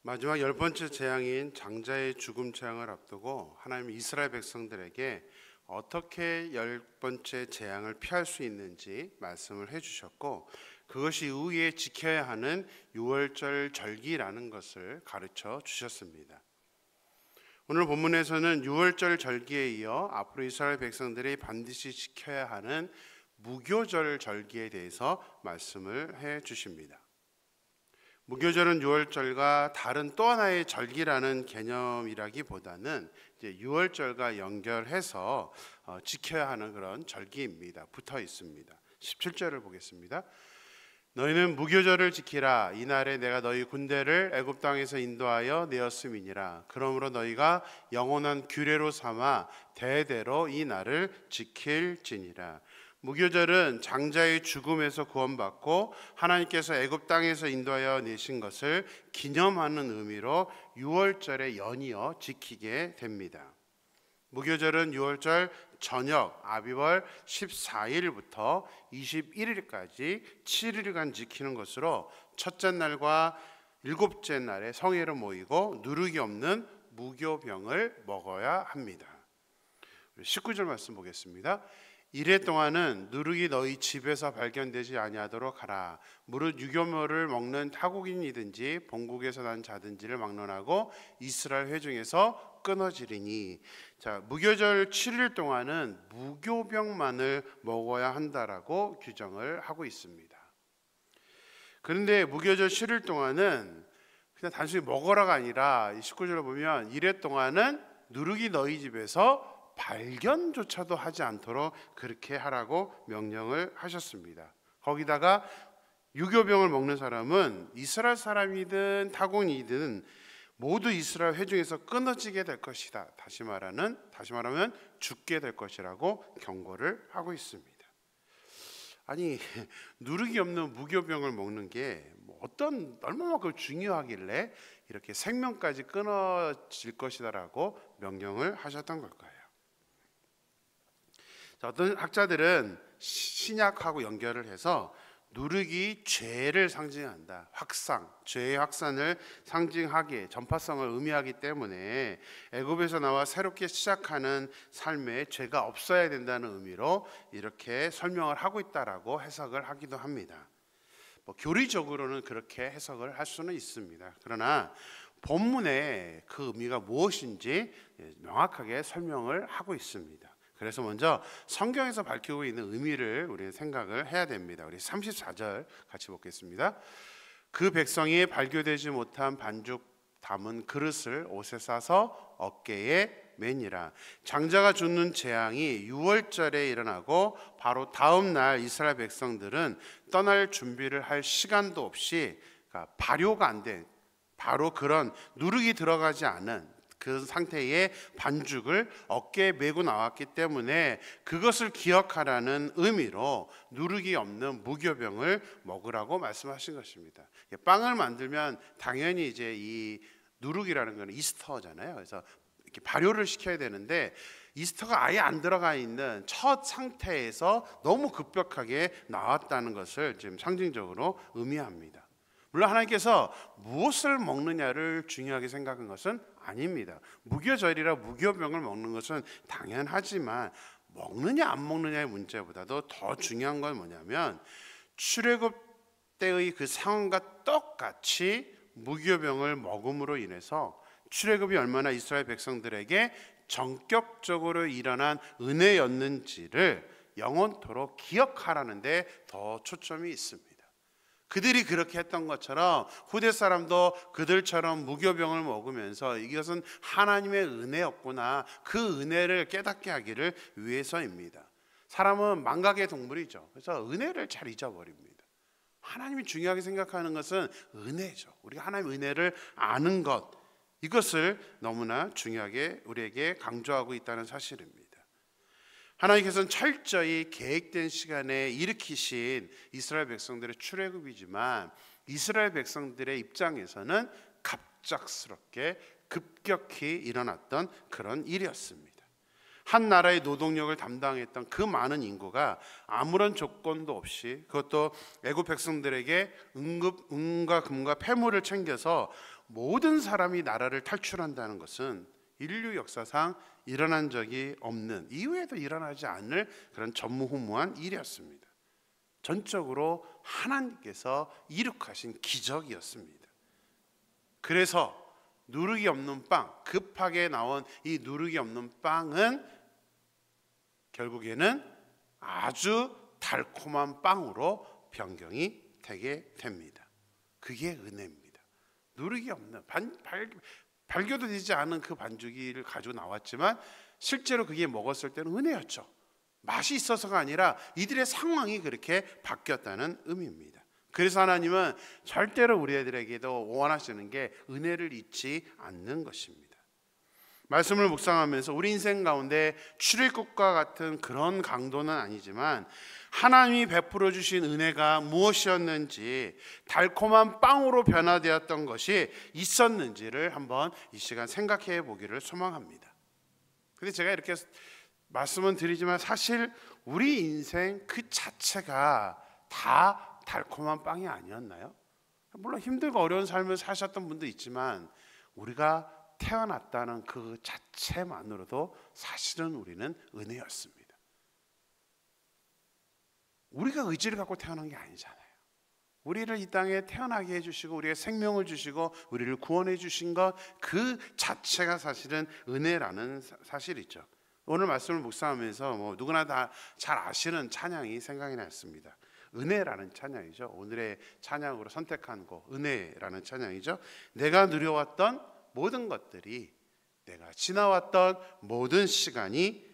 마지막 열 번째 재앙인 장자의 죽음 재앙을 앞두고 하나님이 이스라엘 백성들에게 어떻게 열 번째 재앙을 피할 수 있는지 말씀을 해주셨고, 그것이 이후에 지켜야 하는 유월절 절기라는 것을 가르쳐 주셨습니다. 오늘 본문에서는 유월절 절기에 이어 앞으로 이스라엘 백성들이 반드시 지켜야 하는 무교절 절기에 대해서 말씀을 해 주십니다. 무교절은 유월절과 다른 또 하나의 절기라는 개념이라기보다는 이제 유월절과 연결해서 지켜야 하는 그런 절기입니다. 붙어 있습니다. 17절을 보겠습니다. 너희는 무교절을 지키라. 이날에 내가 너희 군대를 애굽 땅에서 인도하여 내었음이니라. 그러므로 너희가 영원한 규례로 삼아 대대로 이 날을 지킬지니라. 무교절은 장자의 죽음에서 구원받고 하나님께서 애굽 땅에서 인도하여 내신 것을 기념하는 의미로 유월절에 연이어 지키게 됩니다. 무교절은 유월절 저녁 아비월 14일부터 21일까지 7일간 지키는 것으로 첫째 날과 일곱째 날에 성회로 모이고 누룩이 없는 무교병을 먹어야 합니다. 19절 말씀 보겠습니다. 이래 동안은 누룩이 너희 집에서 발견되지 아니하도록 하라. 무릇 유교묘를 먹는 타국인이든지 본국에서 난 자든지를 막론하고 이스라엘 회중에서 끊어지리니. 자, 무교절 7일 동안은 무교병만을 먹어야 한다라고 규정을 하고 있습니다. 그런데 무교절 7일 동안은 그냥 단순히 먹어라가 아니라 19절을 보면 이래 동안은 누룩이 너희 집에서 발견조차도 하지 않도록 그렇게 하라고 명령을 하셨습니다. 거기다가 유교병을 먹는 사람은 이스라엘 사람이든 타국인이든 모두 이스라엘 회중에서 끊어지게 될 것이다. 다시 말하면 죽게 될 것이라고 경고를 하고 있습니다. 아니, 누룩이 없는 무교병을 먹는 게 얼마만큼 중요하길래 이렇게 생명까지 끊어질 것이다라고 명령을 하셨던 걸까요? 어떤 학자들은 신약하고 연결을 해서 누룩이 죄를 상징한다. 죄의 확산을 상징하기에 전파성을 의미하기 때문에 애굽에서 나와 새롭게 시작하는 삶에 죄가 없어야 된다는 의미로 이렇게 설명을 하고 있다라고 해석을 하기도 합니다. 교리적으로는 그렇게 해석을 할 수는 있습니다. 그러나 본문의 그 의미가 무엇인지 명확하게 설명을 하고 있습니다. 그래서 먼저 성경에서 밝히고 있는 의미를 우리는 생각을 해야 됩니다. 우리 34절 같이 보겠습니다. 그 백성이 발교되지 못한 반죽 담은 그릇을 옷에 싸서 어깨에 매니라. 장자가 죽는 재앙이 유월절에 일어나고 바로 다음 날 이스라엘 백성들은 떠날 준비를 할 시간도 없이, 그러니까 발효가 안 된, 바로 그런 누룩이 들어가지 않은 그 상태의 반죽을 어깨에 메고 나왔기 때문에 그것을 기억하라는 의미로 누룩이 없는 무교병을 먹으라고 말씀하신 것입니다. 빵을 만들면 당연히 이제 이 누룩이라는 것은 이스터잖아요. 그래서 이렇게 발효를 시켜야 되는데 이스터가 아예 안 들어가 있는 첫 상태에서 너무 급격하게 나왔다는 것을 지금 상징적으로 의미합니다. 물론 하나님께서 무엇을 먹느냐를 중요하게 생각한 것은 아닙니다. 무교절이라 무교병을 먹는 것은 당연하지만 먹느냐 안 먹느냐의 문제보다도 더 중요한 건 뭐냐면 출애굽 때의 그 상황과 똑같이 무교병을 먹음으로 인해서 출애굽이 얼마나 이스라엘 백성들에게 전격적으로 일어난 은혜였는지를 영원토록 기억하라는 데 더 초점이 있습니다. 그들이 그렇게 했던 것처럼 후대 사람도 그들처럼 무교병을 먹으면서 이것은 하나님의 은혜였구나, 그 은혜를 깨닫게 하기를 위해서입니다. 사람은 망각의 동물이죠. 그래서 은혜를 잘 잊어버립니다. 하나님이 중요하게 생각하는 것은 은혜죠. 우리가 하나님의 은혜를 아는 것, 이것을 너무나 중요하게 우리에게 강조하고 있다는 사실입니다. 하나님께서는 철저히 계획된 시간에 일으키신 이스라엘 백성들의 출애굽이지만 이스라엘 백성들의 입장에서는 갑작스럽게 급격히 일어났던 그런 일이었습니다. 한 나라의 노동력을 담당했던 그 많은 인구가 아무런 조건도 없이, 그것도 애굽 백성들에게 은과 금과 폐물을 챙겨서 모든 사람이 나라를 탈출한다는 것은 인류 역사상 일어난 적이 없는, 이후에도 일어나지 않을 그런 전무후무한 일이었습니다. 전적으로 하나님께서 이룩하신 기적이었습니다. 그래서 누룩이 없는 빵, 급하게 나온 이 누룩이 없는 빵은 결국에는 아주 달콤한 빵으로 변경이 되게 됩니다. 그게 은혜입니다. 누룩이 없는, 발교도 되지 않은 그 반죽이를 가지고 나왔지만 실제로 그게 먹었을 때는 은혜였죠. 맛이 있어서가 아니라 이들의 상황이 그렇게 바뀌었다는 의미입니다. 그래서 하나님은 절대로 우리 애들에게도 원하시는 게 은혜를 잊지 않는 것입니다. 말씀을 묵상하면서 우리 인생 가운데 출애굽과 같은 그런 강도는 아니지만 하나님이 베풀어 주신 은혜가 무엇이었는지, 달콤한 빵으로 변화되었던 것이 있었는지를 한번 이 시간 생각해 보기를 소망합니다. 근데 제가 이렇게 말씀은 드리지만 사실 우리 인생 그 자체가 다 달콤한 빵이 아니었나요? 물론 힘들고 어려운 삶을 사셨던 분도 있지만 우리가 태어났다는 그 자체만으로도 사실은 우리는 은혜였습니다. 우리가 의지를 갖고 태어난 게 아니잖아요. 우리를 이 땅에 태어나게 해주시고 우리의 생명을 주시고 우리를 구원해 주신 것 그 자체가 사실은 은혜라는 사실이죠. 오늘 말씀을 묵상하면서 누구나 다 잘 아시는 찬양이 생각이 났습니다. 은혜라는 찬양이죠. 오늘의 찬양으로 선택한 곡 은혜라는 찬양이죠. 내가 누려왔던 모든 것들이, 내가 지나왔던 모든 시간이,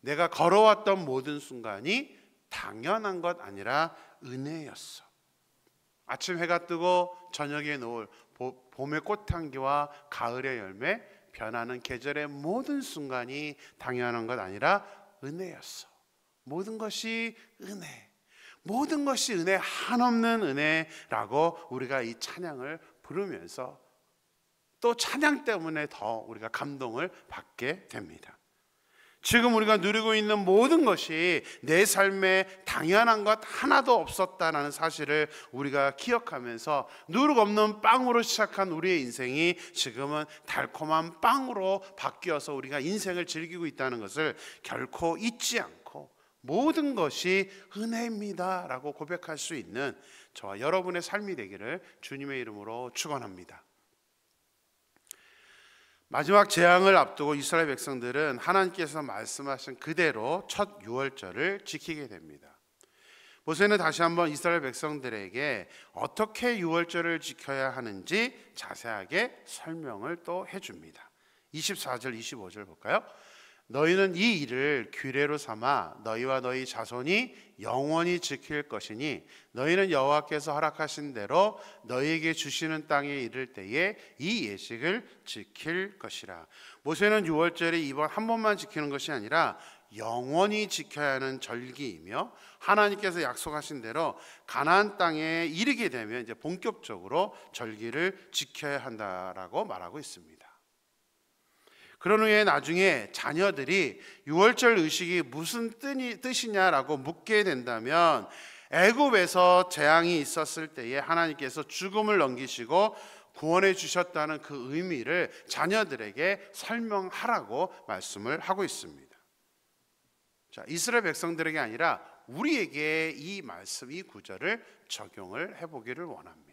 내가 걸어왔던 모든 순간이 당연한 것 아니라 은혜였어. 아침 해가 뜨고 저녁에 노을, 봄의 꽃향기와 가을의 열매, 변하는 계절의 모든 순간이 당연한 것 아니라 은혜였어. 모든 것이 은혜, 모든 것이 은혜, 한없는 은혜라고 우리가 이 찬양을 부르면서 또 찬양 때문에 더 우리가 감동을 받게 됩니다. 지금 우리가 누리고 있는 모든 것이 내 삶에 당연한 것 하나도 없었다는 사실을 우리가 기억하면서 누룩 없는 빵으로 시작한 우리의 인생이 지금은 달콤한 빵으로 바뀌어서 우리가 인생을 즐기고 있다는 것을 결코 잊지 않고 모든 것이 은혜입니다 라고 고백할 수 있는 저와 여러분의 삶이 되기를 주님의 이름으로 축원합니다. 마지막 재앙을 앞두고 이스라엘 백성들은 하나님께서 말씀하신 그대로 첫 유월절을 지키게 됩니다. 모세는 다시 한번 이스라엘 백성들에게 어떻게 유월절을 지켜야 하는지 자세하게 설명을 또 해줍니다. 24절 25절 볼까요? 너희는 이 일을 규례로 삼아 너희와 너희 자손이 영원히 지킬 것이니 너희는 여호와께서 허락하신 대로 너희에게 주시는 땅에 이를 때에 이 예식을 지킬 것이라. 모세는 유월절이 이번 한 번만 지키는 것이 아니라 영원히 지켜야 하는 절기이며 하나님께서 약속하신 대로 가나안 땅에 이르게 되면 이제 본격적으로 절기를 지켜야 한다라고 말하고 있습니다. 그런 후에 나중에 자녀들이 유월절 의식이 무슨 뜻이냐라고 묻게 된다면 애굽에서 재앙이 있었을 때에 하나님께서 죽음을 넘기시고 구원해 주셨다는 그 의미를 자녀들에게 설명하라고 말씀을 하고 있습니다. 자, 이스라엘 백성들에게 아니라 우리에게 이 말씀, 이 구절을 적용을 해보기를 원합니다.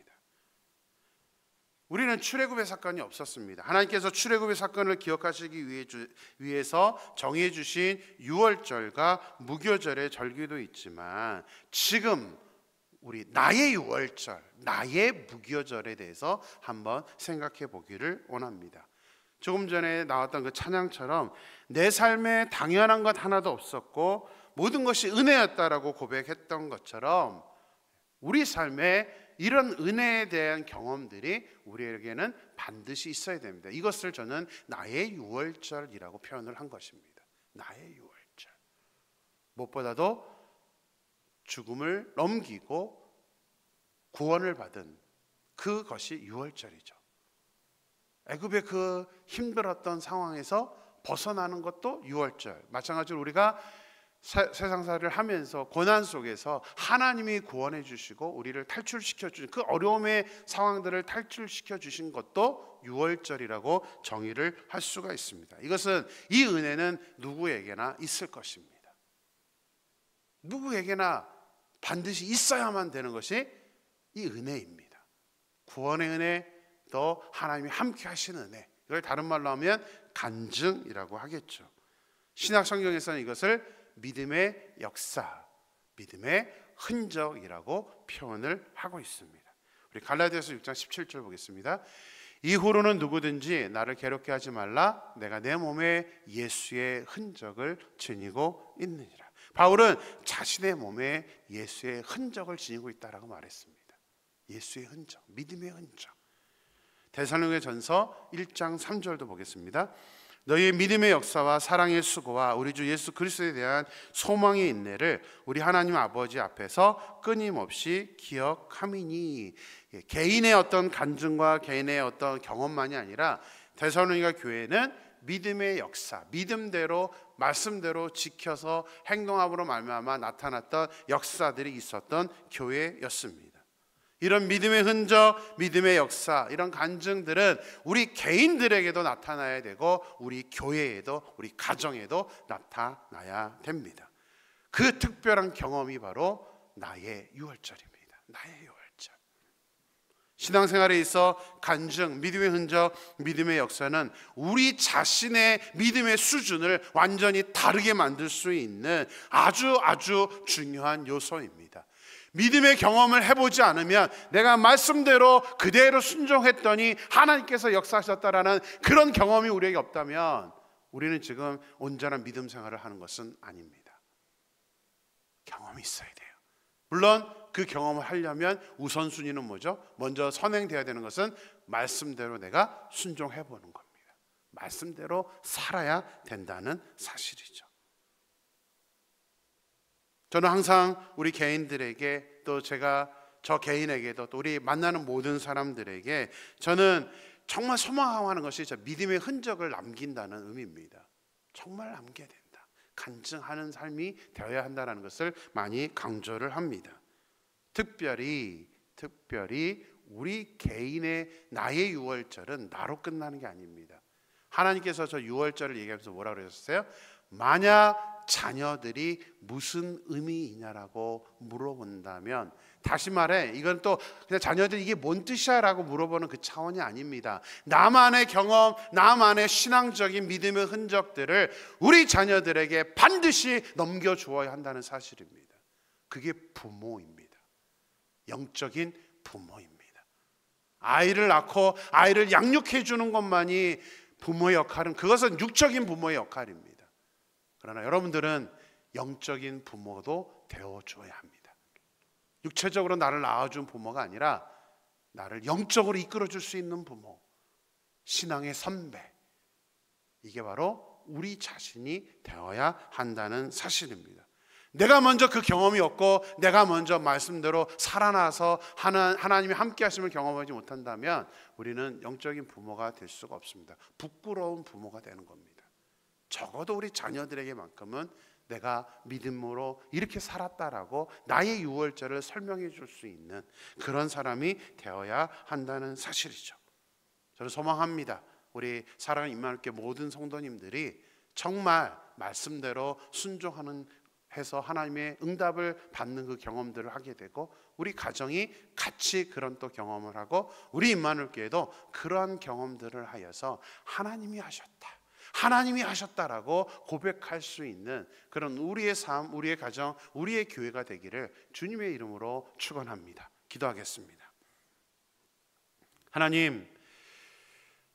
우리는 출애굽의 사건이 없었습니다. 하나님께서 출애굽의 사건을 기억하시기 위해서 정해 주신 유월절과 무교절의 절기도 있지만 지금 우리 나의 유월절, 나의 무교절에 대해서 한번 생각해 보기를 원합니다. 조금 전에 나왔던 그 찬양처럼 내 삶에 당연한 것 하나도 없었고 모든 것이 은혜였다라고 고백했던 것처럼 우리 삶에 이런 은혜에 대한 경험들이 우리에게는 반드시 있어야 됩니다. 이것을 저는 나의 유월절이라고 표현을 한 것입니다. 나의 유월절. 무엇보다도 죽음을 넘기고 구원을 받은 그것이 유월절이죠. 애굽의 그 힘들었던 상황에서 벗어나는 것도 유월절. 마찬가지로 우리가 세상사를 하면서 고난 속에서 하나님이 구원해 주시고 우리를 탈출시켜 주신 그 어려움의 상황들을 탈출시켜 주신 것도 유월절이라고 정의를 할 수가 있습니다. 이것은 이 은혜는 누구에게나 있을 것입니다. 누구에게나 반드시 있어야만 되는 것이 이 은혜입니다. 구원의 은혜, 또 하나님이 함께 하시는 은혜, 이걸 다른 말로 하면 간증이라고 하겠죠. 신약 성경에서는 이것을 믿음의 역사, 믿음의 흔적이라고 표현을 하고 있습니다. 우리 갈라디아서 6장 17절 보겠습니다. 이후로는 누구든지 나를 괴롭게 하지 말라. 내가 내 몸에 예수의 흔적을 지니고 있느니라. 바울은 자신의 몸에 예수의 흔적을 지니고 있다라고 말했습니다. 예수의 흔적, 믿음의 흔적. 데살로니가전서 1장 3절도 보겠습니다. 너희의 믿음의 역사와 사랑의 수고와 우리 주 예수 그리스도에 대한 소망의 인내를 우리 하나님 아버지 앞에서 끊임없이 기억함이니. 개인의 어떤 간증과 개인의 어떤 경험만이 아니라 데살로니가 교회는 믿음의 역사, 믿음대로 말씀대로 지켜서 행동함으로 말미암아 나타났던 역사들이 있었던 교회였습니다. 이런 믿음의 흔적, 믿음의 역사, 이런 간증들은 우리 개인들에게도 나타나야 되고 우리 교회에도, 우리 가정에도 나타나야 됩니다. 그 특별한 경험이 바로 나의 유월절입니다. 나의 유월절. 신앙생활에 있어 간증, 믿음의 흔적, 믿음의 역사는 우리 자신의 믿음의 수준을 완전히 다르게 만들 수 있는 아주 중요한 요소입니다. 믿음의 경험을 해보지 않으면 내가 말씀대로 그대로 순종했더니 하나님께서 역사하셨다라는 그런 경험이 우리에게 없다면 우리는 지금 온전한 믿음 생활을 하는 것은 아닙니다. 경험이 있어야 돼요. 물론 그 경험을 하려면 우선순위는 뭐죠? 먼저 선행되어야 되는 것은 말씀대로 내가 순종해보는 겁니다. 말씀대로 살아야 된다는 사실이죠. 저는 항상 우리 개인들에게, 또 저 개인에게도, 또 우리 만나는 모든 사람들에게 저는 정말 소망하는 것이 저 믿음의 흔적을 남긴다는 의미입니다. 정말 남겨야 된다. 간증하는 삶이 되어야 한다는 것을 많이 강조를 합니다. 특별히 우리 개인의 나의 유월절은 나로 끝나는 게 아닙니다. 하나님께서 저 유월절을 얘기하면서 뭐라고 그러셨어요? 만약 자녀들이 무슨 의미이냐라고 물어본다면, 다시 말해 이건 또 그냥 자녀들이 이게 뭔 뜻이야 라고 물어보는 그 차원이 아닙니다. 나만의 경험, 나만의 신앙적인 믿음의 흔적들을 우리 자녀들에게 반드시 넘겨주어야 한다는 사실입니다. 그게 부모입니다. 영적인 부모입니다. 아이를 낳고 아이를 양육해 주는 것만이 부모의 역할은, 그것은 육적인 부모의 역할입니다. 그러나 여러분들은 영적인 부모도 되어줘야 합니다. 육체적으로 나를 낳아준 부모가 아니라 나를 영적으로 이끌어줄 수 있는 부모, 신앙의 선배, 이게 바로 우리 자신이 되어야 한다는 사실입니다. 내가 먼저 그 경험이 없고 내가 먼저 말씀대로 살아나서 하나님이 함께 하심을 경험하지 못한다면 우리는 영적인 부모가 될 수가 없습니다. 부끄러운 부모가 되는 겁니다. 적어도 우리 자녀들에게만큼은 내가 믿음으로 이렇게 살았다라고 나의 유월절을 설명해 줄 수 있는 그런 사람이 되어야 한다는 사실이죠. 저는 소망합니다. 우리 사랑하는 임마누엘교회 모든 성도님들이 정말 말씀대로 순종하는 해서 하나님의 응답을 받는 그 경험들을 하게 되고, 우리 가정이 같이 그런 또 경험을 하고, 우리 임마누엘교회도 그러한 경험들을 하여서 하나님이 하셨다라고 고백할 수 있는 그런 우리의 삶, 우리의 가정, 우리의 교회가 되기를 주님의 이름으로 축원합니다. 기도하겠습니다.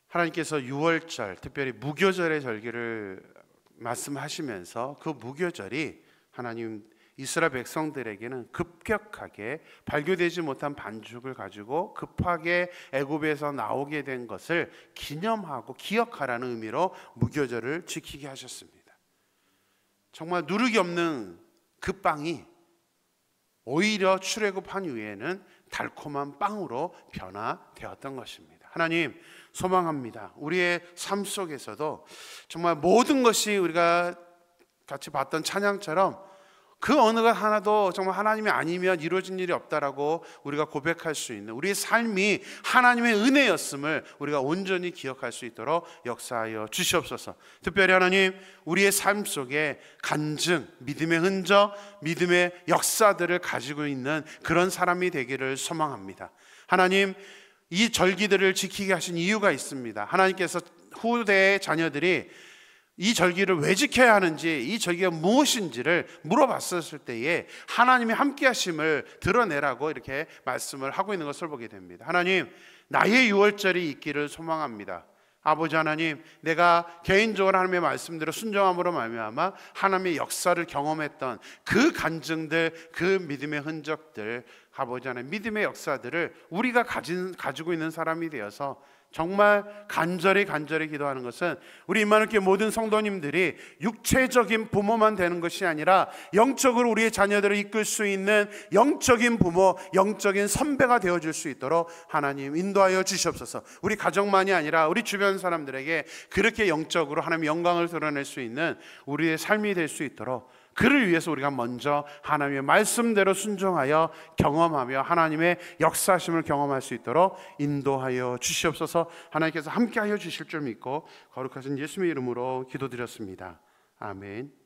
하나님께서 유월절, 특별히 무교절의 절기를 말씀하시면서 그 무교절이 하나님 이스라엘 백성들에게는 급격하게 발교되지 못한 반죽을 가지고 급하게 애굽에서 나오게 된 것을 기념하고 기억하라는 의미로 무교절을 지키게 하셨습니다. 정말 누룩이 없는 그 빵이 오히려 출애굽한 이후에는 달콤한 빵으로 변화되었던 것입니다. 하나님, 소망합니다. 우리의 삶 속에서도 정말 모든 것이 우리가 같이 봤던 찬양처럼 그 어느 것 하나도 정말 하나님이 아니면 이루어진 일이 없다라고 우리가 고백할 수 있는 우리의 삶이 하나님의 은혜였음을 우리가 온전히 기억할 수 있도록 역사하여 주시옵소서. 특별히 하나님, 우리의 삶 속에 간증, 믿음의 흔적, 믿음의 역사들을 가지고 있는 그런 사람이 되기를 소망합니다. 하나님, 이 절기들을 지키게 하신 이유가 있습니다. 하나님께서 후대의 자녀들이 이 절기를 왜 지켜야 하는지, 이 절기가 무엇인지를 물어봤었을 때에 하나님의 함께 하심을 드러내라고 이렇게 말씀을 하고 있는 것을 보게 됩니다. 하나님, 나의 유월절이 있기를 소망합니다. 아버지 하나님, 내가 개인적으로 하나님의 말씀대로 순종함으로 말미암아 하나님의 역사를 경험했던 그 간증들, 그 믿음의 흔적들, 아버지 하나님, 믿음의 역사들을 우리가 가지고 있는 사람이 되어서 정말 간절히 기도하는 것은 우리 임마누엘교회 모든 성도님들이 육체적인 부모만 되는 것이 아니라 영적으로 우리의 자녀들을 이끌 수 있는 영적인 부모, 영적인 선배가 되어줄 수 있도록 하나님 인도하여 주시옵소서. 우리 가정만이 아니라 우리 주변 사람들에게 그렇게 영적으로 하나님의 영광을 드러낼 수 있는 우리의 삶이 될 수 있도록, 그를 위해서 우리가 먼저 하나님의 말씀대로 순종하여 경험하며 하나님의 역사하심을 경험할 수 있도록 인도하여 주시옵소서. 하나님께서 함께하여 주실 줄 믿고 거룩하신 예수님의 이름으로 기도드렸습니다. 아멘.